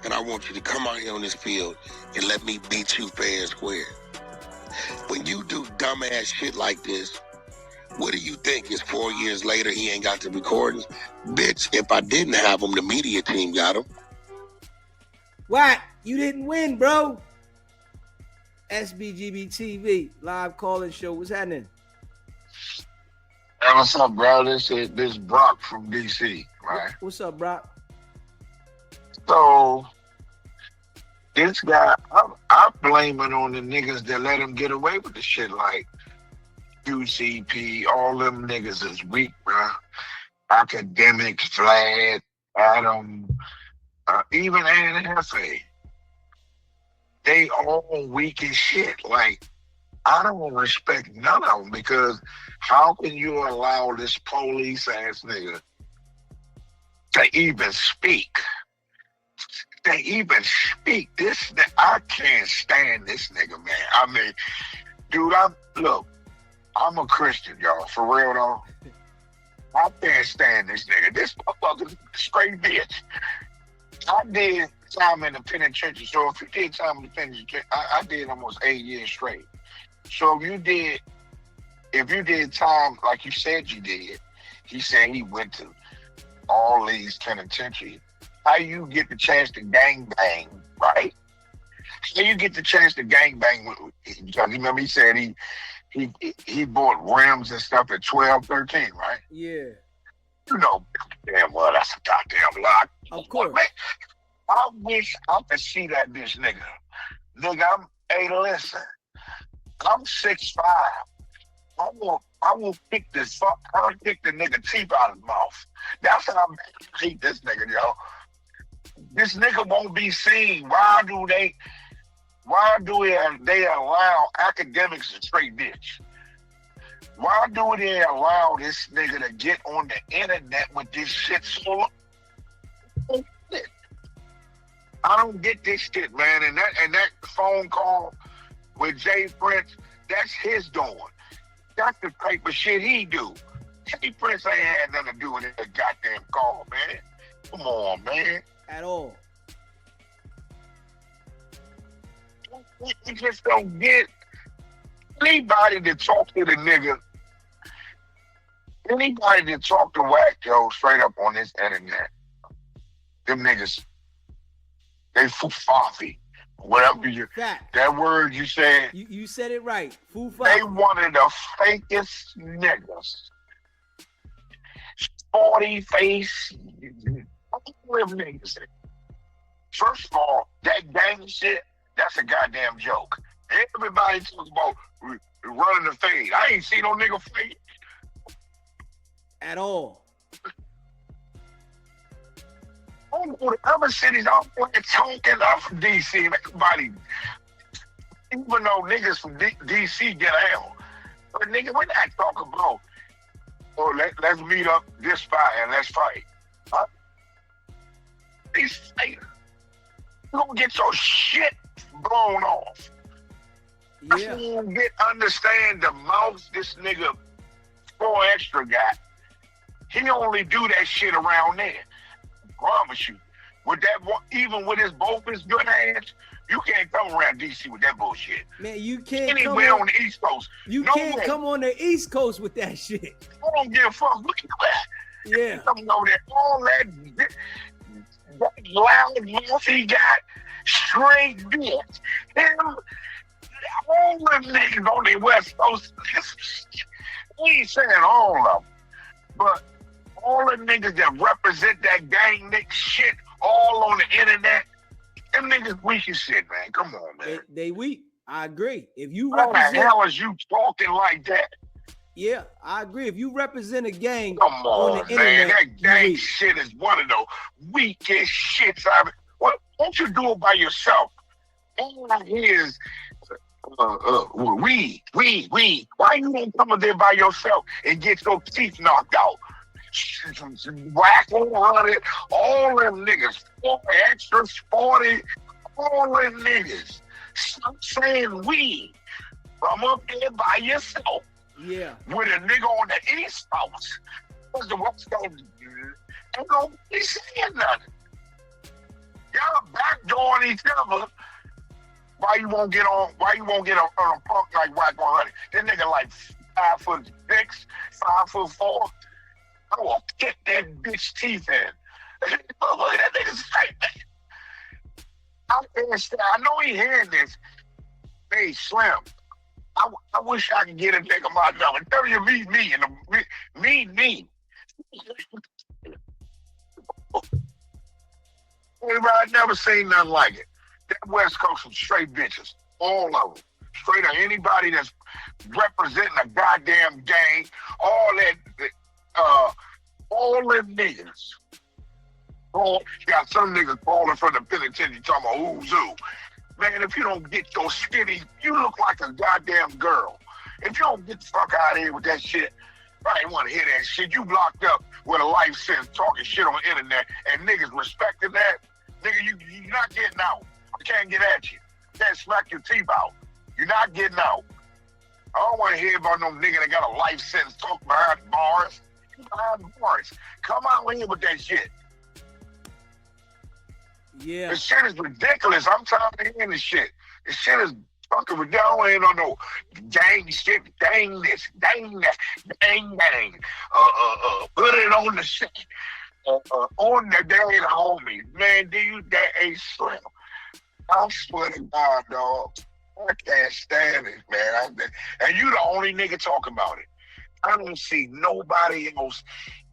and I want you to come out here on this field and let me beat you fair and square. When you do dumbass shit like this, what do you think? Is 4 years later he ain't got the recordings? Bitch, if I didn't have them, the media team got them. WACK, you didn't win, bro. SBGB TV, live call-in show. What's happening? Hey, what's up, bro? This Brock from DC, right? What's up, Brock? So, this guy, I'm blaming on the niggas that let him get away with the shit, like QCP, all them niggas is weak, bro. Academics, Vlad, Adam, even NFA, they all weak as shit. Like, I don't respect none of them because how can you allow this police ass nigga to even speak? They even speak. I can't stand this nigga, man. I mean, dude, I'm a Christian, y'all. For real though. I can't stand this nigga. This motherfucker's a straight bitch. I did time in the penitentiary. So if you did time in the penitentiary, I did almost 8 years straight. So if you did time like you said you did, he said he went to all these penitentiaries. How you get the chance to gangbang, right? How you get the chance to gangbang? Because remember he said he bought rims and stuff at 12, 13, right? Yeah. You know, damn well, that's a goddamn lot. Of course. Man, I wish I could see that bitch nigga. Nigga, listen, I'm 6'5". I will kick I'll kick the nigga teeth out of his mouth. That's how I hate this nigga, yo. This nigga won't be seen. Why do they allow academics to straight bitch? Why do they allow this nigga to get on the internet with this shit so long? I don't get this shit, man. And that phone call with Jay Prince, that's his doing. That's the type of shit he do. Jay Prince ain't had nothing to do with that goddamn call, man. Come on, man. At all. You just don't get anybody to talk to the nigga. Anybody that talk to Wack Joe straight up on this internet, them niggas, they fufafi. Whatever that word you said. You said it right. Fufafi. They one of the fakest niggas. Sporty face. Niggas. First of all, that gang shit, that's a goddamn joke. Everybody talks about running the fade. I ain't seen no nigga fade. At all. I don't go to other cities. I'm talking. I'm from DC. Everybody, even though niggas from DC get out, but nigga, we're not talking about, oh, let's meet up this spot and let's fight. These fighters, you gonna get your shit blown off. Yeah. You don't understand the mouth this nigga 4 extra got. He only do that shit around there. I promise you. With that, even with both his good hands, you can't come around DC with that bullshit. Man, you can't anywhere on the East Coast. You can't come on the East Coast with that shit. I don't give a fuck. Look at that. Yeah. Coming over there, all that loud mouth he got, straight bitch. Him, all them niggas on the West Coast, we ain't saying all of them, but all the niggas that represent that gang nigga shit all on the internet, them niggas weak as shit, man. Come on, man. They weak. I agree. If you represent, what the hell is you talking like that? Yeah, I agree. If you represent a gang on the man, internet, that gang shit is one of the weakest shits I've. What? Don't you do it by yourself? All I hear is we. Why you don't come up there by yourself and get your teeth knocked out? WACK100, all them niggas, 4 extra 40, all them niggas. Stop saying we. Come up there by yourself. Yeah. With a nigga on the East Coast. Because the West Coast ain't gonna be saying nothing. Y'all backdooring each other. Why you won't get on a punk like WACK100? That nigga like 5'6", 5'4". I will kick that bitch teeth in. That nigga's straight, man. I know he hearing this. Hey, Slim. I wish I could get a nigga my number. Tell you meet me and meet me. I never seen nothing like it. That West Coast some straight bitches, all of them. Straight up anybody that's representing a goddamn gang, all them niggas. You got some niggas calling from the penitentiary talking about who's who. Man, if you don't get your skinny, you look like a goddamn girl. If you don't get the fuck out of here with that shit, I ain't want to hear that shit. You locked up with a life sentence talking shit on the internet and niggas respecting that. Nigga, you're not getting out. I can't get at you. Can't smack your teeth out. You're not getting out. I don't want to hear about no nigga that got a life sentence talking behind bars. Behind bars. Come out here with that shit. Yeah. This shit is ridiculous. I'm tired of hearing this shit. This shit is fucking ridiculous. I don't hear no gang shit, gang this, gang that, gang. Put it on the shit. On the day of the homies. Man, do you that ain't slim? I swear to God, dog. I can't stand it, man. And you the only nigga talking about it. I don't see nobody else.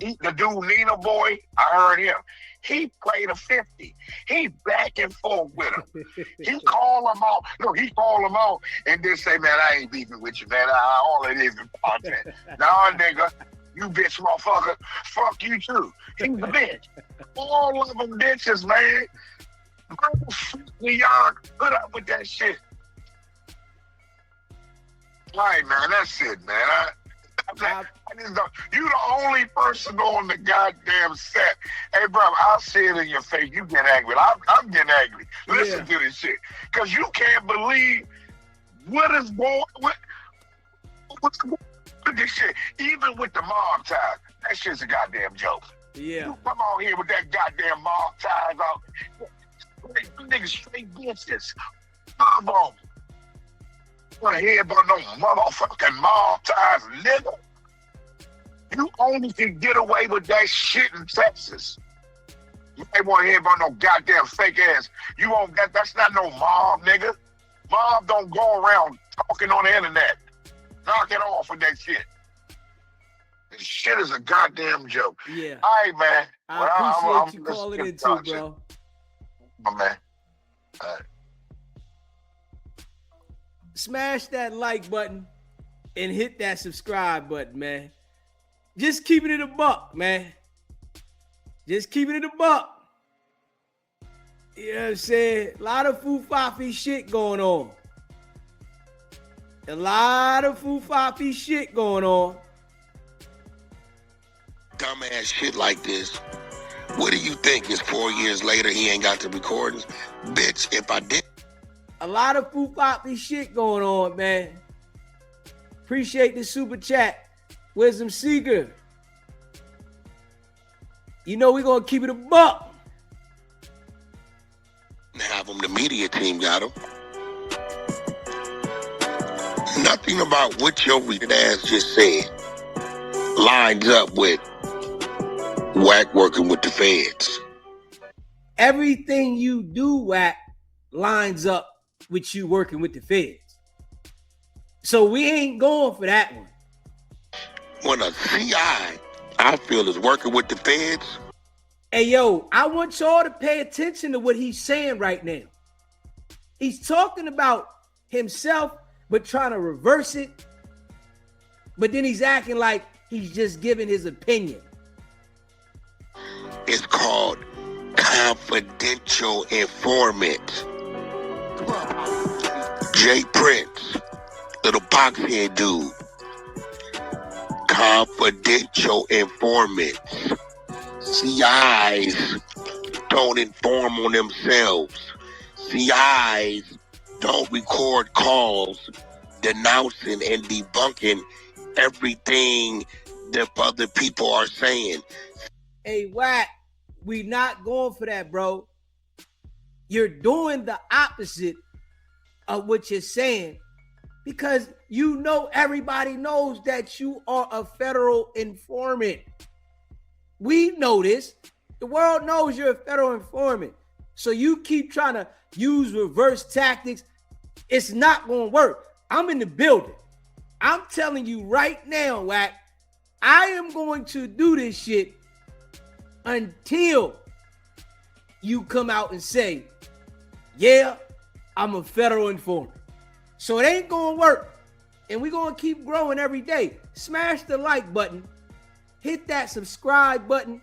The dude, Nina Boy, I heard him. He played a 50. He back and forth with him. He call him out. Look, he call him out and then say, man, I ain't beefing with you, man. All it is content. Nah, nigga, you bitch motherfucker. Fuck you too. He's a bitch. All of them bitches, man. Y'all put up with that shit. All right, man, that's it, man. I just don't, you the only person on the goddamn set. Hey, bro, I'll see it in your face. You get angry. I'm getting angry. Listen to this shit. Because you can't believe what is going what's going on with this shit. Even with the mob ties, that shit's a goddamn joke. Yeah. You come on here with that goddamn mob ties out. You niggas straight bitches. Mob on. Want to hear about no motherfucking mob ties, nigga? You only can get away with that shit in Texas. You ain't want to hear about no goddamn fake ass. You won't get that's not no mob, nigga. Mob don't go around talking on the internet. Knock it off with that shit. This shit is a goddamn joke. Yeah. All right, man. I appreciate you calling in too, bro. My man. All right. Smash that like button and hit that subscribe button, man. Just keeping it a buck, man. Just keeping it a buck. You know what I'm saying? A lot of foo-fafi shit going on. A lot of foo-fafi shit going on. Dumbass shit like this. What do you think? Is 4 years later he ain't got the recordings? Bitch, if I did. A lot of foo-fafi shit going on, man. Appreciate the super chat. Wisdom Seeker. You know we're going to keep it a buck. Have them, the media team got them. Nothing about what your reading ass just said lines up with WACK working with the feds. Everything you do, WACK, lines up with you working with the feds. So we ain't going for that one. When a CI, I feel, is working with the feds. Hey, yo, I want y'all to pay attention to what he's saying right now. He's talking about himself, but trying to reverse it. But then he's acting like he's just giving his opinion. It's called confidential informant. Jay Prince, little boxhead dude. Confidential informants. CIs don't inform on themselves. CIs don't record calls denouncing and debunking everything that other people are saying. Hey, WACK, we not going for that, bro. You're doing the opposite of what you're saying because you know everybody knows that you are a federal informant. We know this. The world knows you're a federal informant. So you keep trying to use reverse tactics. It's not going to work. I'm in the building. I'm telling you right now, WACK, I am going to do this shit until you come out and say, yeah, I'm a federal informant. So it ain't going to work. And we're going to keep growing every day. Smash the like button. Hit that subscribe button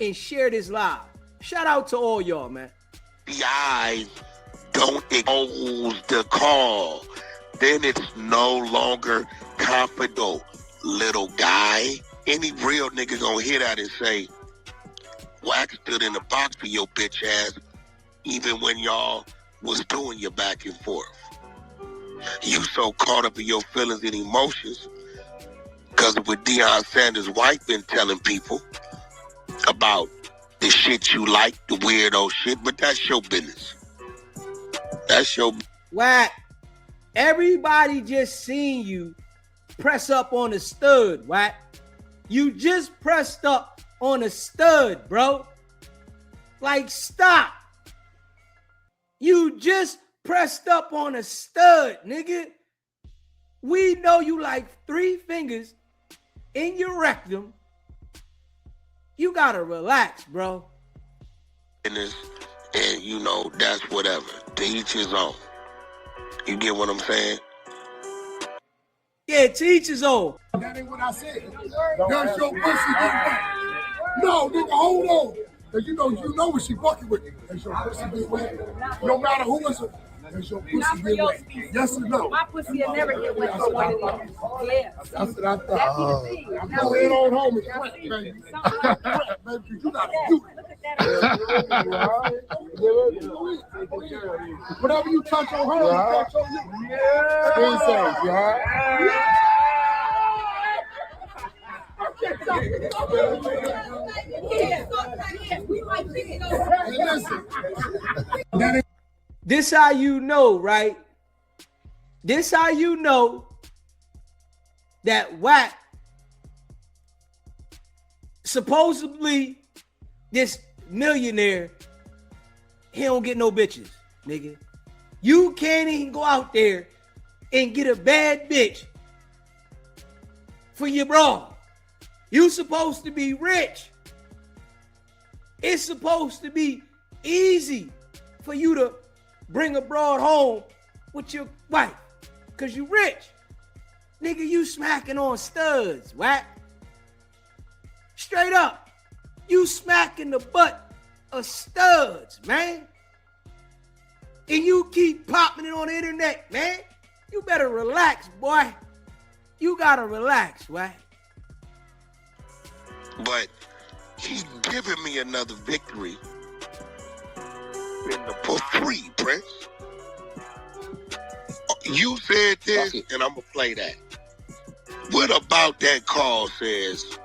and share this live. Shout out to all y'all, man. The eyes don't expose the call. Then it's no longer confidential, little guy. Any real nigga gonna hear that and say, Wack stood in the box for your bitch ass, even when y'all was doing your back and forth. You so caught up in your feelings and emotions because of what Deion Sanders' wife been telling people about the shit you like, the weirdo shit, but that's your business. That's your... Wack, everybody just seen you press up on a stud, Wack. You just pressed up on a stud, bro. Like, stop. You just pressed up on a stud, nigga. We know you like 3 fingers in your rectum. You gotta relax, bro. And you know, that's whatever. To each his own. You get what I'm saying? Yeah, to each his own. That ain't what I said. That's your pussy get wet. No, nigga, hold on. Cause you know when she fucking with you. That's your pussy get wet. No matter who it's with. That's your pussy get wet. Yes or no? My pussy will never get wet. That's what I thought. Yeah. That's what I thought. Go ahead on home and wet, baby. Baby, you gotta do it. Whatever you touch on her, you touch on you. This how you know, right? This how you know that Wack supposedly this millionaire, he don't get no bitches, nigga. You can't even go out there and get a bad bitch for your bra. You supposed to be rich. It's supposed to be easy for you to bring a broad home with your wife because you rich. Nigga, you smacking on studs, Wack. Straight up. You smacking the butt of studs, man. And you keep popping it on the internet, man. You better relax, boy. You gotta relax, Wack. But he's giving me another victory for free, Prince. You said this, and I'm going to play that. What about that call says,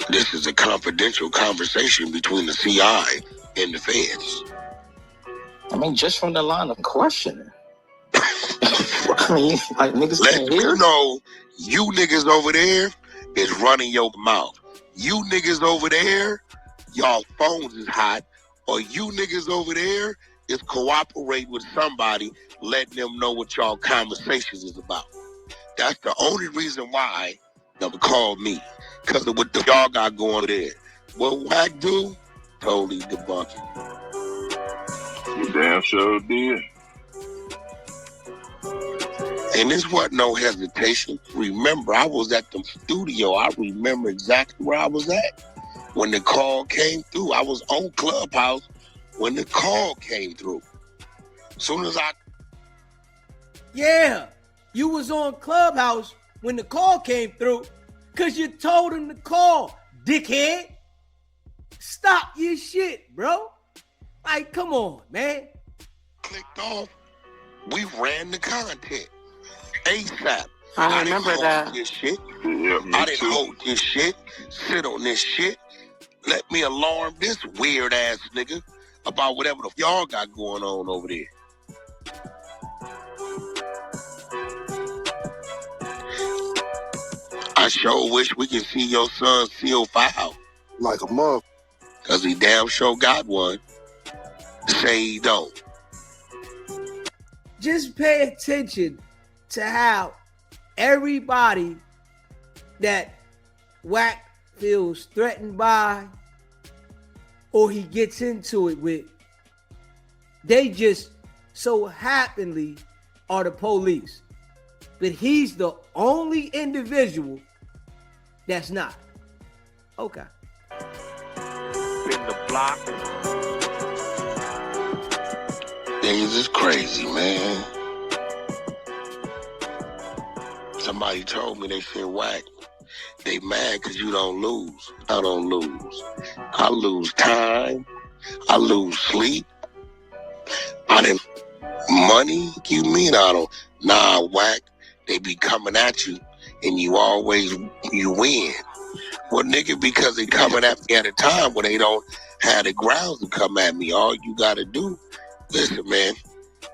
this is a confidential conversation between the CI and the feds? I mean, just from the line of questioning. I mean, like, niggas Let can't me hear. know you niggas over there is running your mouth. You niggas over there, y'all phones is hot. Or you niggas over there is cooperating with somebody, letting them know what y'all conversations is about. That's the only reason why they called me. Because of what y'all got going there. What Wack do? Totally debunked. You damn sure did. And this wasn't no hesitation. Remember, I was at the studio. I remember exactly where I was at when the call came through. I was on Clubhouse when the call came through. Soon as I... Yeah, you was on Clubhouse when the call came through because you told him to call, dickhead. Stop your shit, bro. Like, come on, man. clicked off, we ran the content. ASAP. I remember that. This shit. Yeah, I didn't hold this shit, sit on this shit. Let me alarm this weird ass nigga about whatever the y'all got going on over there. I sure wish we could see your son's seal file. Like a mug. Cause he damn sure got one. Say he don't. Just pay attention to how everybody that Wack feels threatened by or he gets into it with, they just so happily are the police. But he's the only individual that's not. Okay. In the block. Things is crazy, man. Somebody told me, they said, Wack, they mad because you don't lose. I don't lose. I lose time. I lose sleep. I didn't money. You mean I don't? Nah, Wack. They be coming at you, and you win. Well, nigga, because they coming at me at a time when they don't have the grounds to come at me. All you gotta do, listen, man.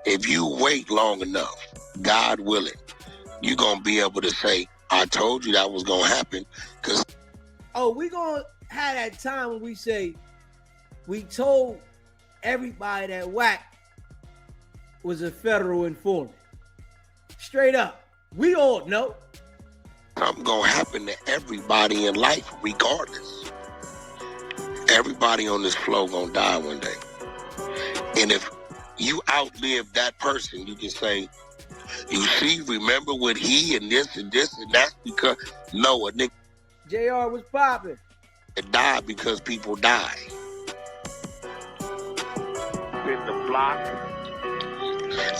If you wait long enough, God willing, you're gonna be able to say, I told you that was gonna happen. Cause we gonna have that time when we say, we told everybody that Wack was a federal informant. Straight up. We all know. Something gonna happen to everybody in life, regardless. Everybody on this floor gonna die one day. And if you outlive that person, you can say, you see, remember when he and this and this, and that's because, no, a nigga JR was popping. It died because people die. In the block.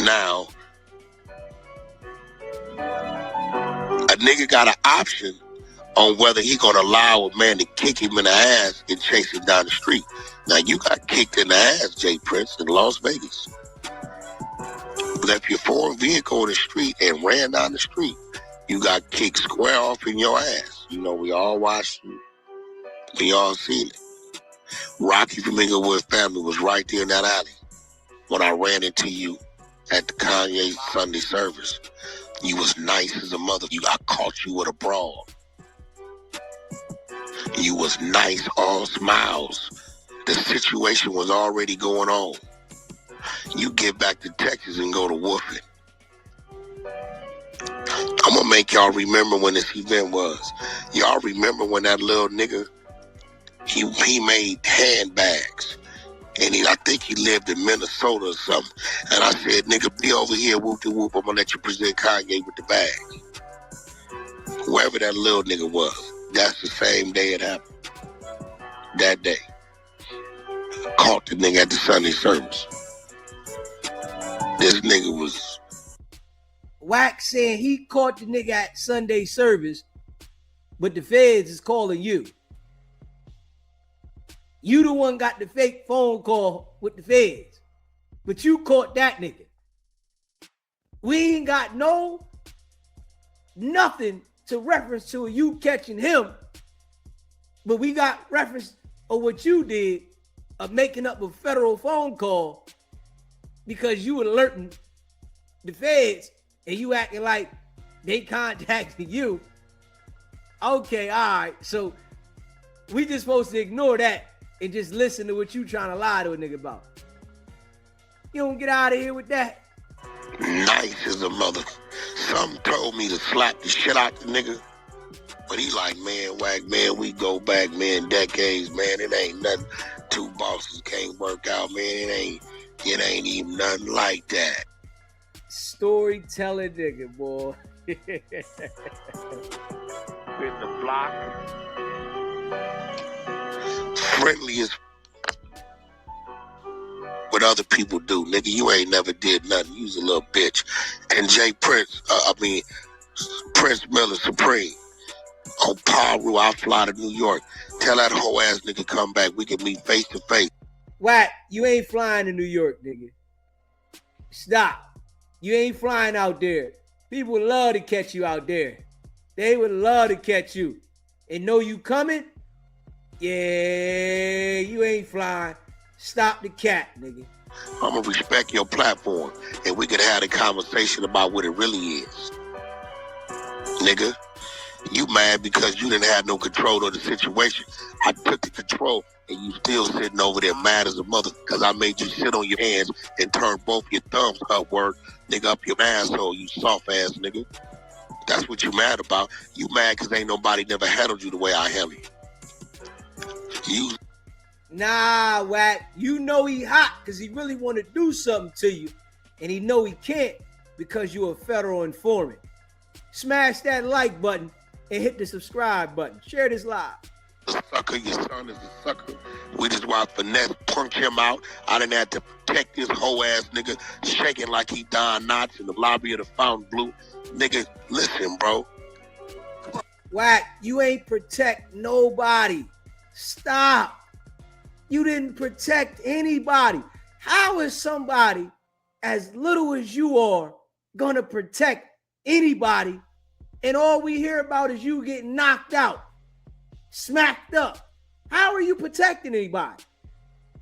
Now, a nigga got an option on whether he gonna allow a man to kick him in the ass and chase him down the street. Now, you got kicked in the ass, Jay Prince, in Las Vegas. Left your foreign vehicle in the street and ran down the street. You got kicked square off in your ass. You know, we all watched it. We all seen it. Rocky from Inglewood family was right there in that alley when I ran into you at the Kanye Sunday service. You was nice as a mother. I caught you with a brawl. You was nice, all smiles. The situation was already going on. You get back to Texas and go to woofing. I'm gonna make y'all remember when this event was. Y'all remember when that little nigga, he made handbags. And I think he lived in Minnesota or something. And I said, nigga, be over here, whoop-de-whoop. I'm gonna let you present Kanye with the bag. Whoever that little nigga was, that's the same day it happened. That day. Caught the nigga at the Sunday service. This nigga was... Wack saying he caught the nigga at Sunday service, but the feds is calling you. You the one got the fake phone call with the feds, but you caught that nigga. We ain't got nothing to reference to you catching him, but we got reference of what you did of making up a federal phone call because you were alerting the feds and you acting like they contacted you. Okay, all right. So we just supposed to ignore that and just listen to what you trying to lie to a nigga about. You don't get out of here with that. Nice as a mother. Some told me to slap the shit out the nigga. But he like, man, Wack, man, we go back, man, decades, man. It ain't nothing. Two bosses can't work out, man. It ain't even nothing like that. Storytelling nigga, boy. In the block. Friendly as what other people do, nigga. You ain't never did nothing. You was a little bitch. And Jay Prince, Prince Miller Supreme. On Paru, I'll fly to New York. Tell that whole ass nigga come back. We can meet face to face. Wack, you ain't flying to New York, nigga. Stop. You ain't flying out there. People would love to catch you out there. They would love to catch you. And know you coming? Yeah, you ain't flying. Stop the cat, nigga. I'm gonna respect your platform, and we can have a conversation about what it really is. Nigga, you mad because you didn't have no control of the situation. I took the control, and you still sitting over there mad as a mother because I made you sit on your hands and turn both your thumbs upward, nigga, up your asshole, you soft ass nigga. That's what you mad about. You mad because ain't nobody never handled you the way I handled you. Nah, Wack, you know he hot because he really want to do something to you, and he know he can't because you a federal informant. Smash that like button and hit the subscribe button. Share this live. a sucker. Your son is a sucker. We just want to finesse, punk him out. I didn't have to protect this whole ass nigga shaking like he Don Knotts in the lobby of the Fountain Blue. Nigga, listen, bro. Wack, you ain't protect nobody. Stop. You didn't protect anybody. How is somebody as little as you are gonna protect anybody, and all we hear about is you getting knocked out, smacked up? How are you protecting anybody?